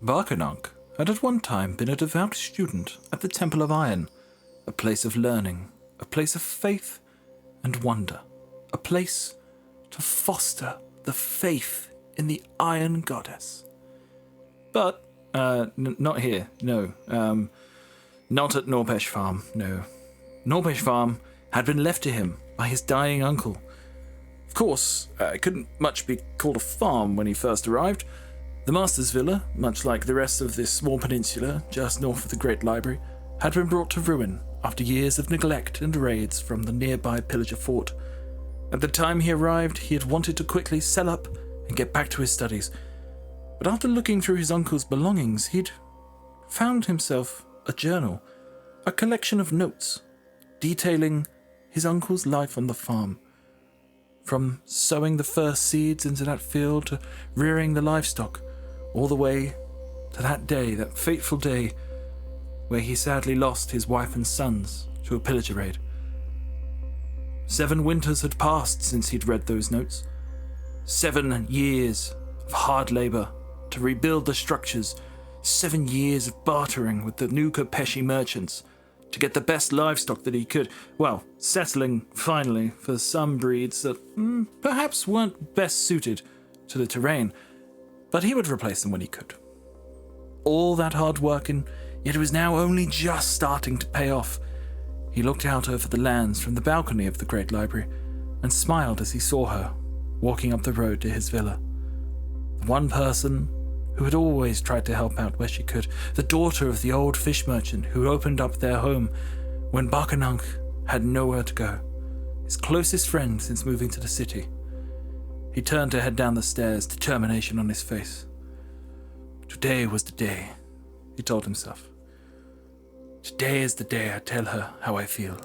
Barkanunk had at one time been a devout student at the Temple of Iron, a place of learning, a place of faith and wonder, a place to foster the faith in the Iron Goddess. But, not here, no. Not at Norpesh Farm, no. Norpesh Farm had been left to him by his dying uncle. Of course, it couldn't much be called a farm when he first arrived. The Master's Villa, much like the rest of this small peninsula just north of the Great Library, had been brought to ruin after years of neglect and raids from the nearby pillager fort. At the time he arrived, he had wanted to quickly sell up and get back to his studies. But after looking through his uncle's belongings, he'd found himself a journal, a collection of notes detailing his uncle's life on the farm. From sowing the first seeds into that field to rearing the livestock, all the way to that day, that fateful day, where he sadly lost his wife and sons to a pillager raid. 7 winters had passed since he'd read those notes. 7 years of hard labor to rebuild the structures. 7 years of bartering with the new Kopeshi merchants to get the best livestock that he could. Well, settling, finally, for some breeds that perhaps weren't best suited to the terrain, but he would replace them when he could. All that hard work, and yet it was now only just starting to pay off. He looked out over the lands from the balcony of the Great Library and smiled as he saw her walking up the road to his villa. The one person who had always tried to help out where she could, the daughter of the old fish merchant who opened up their home when Barkanunk had nowhere to go, his closest friend since moving to the city. He turned to head down the stairs, determination on his face. Today was the day, he told himself. Today is the day I tell her how I feel.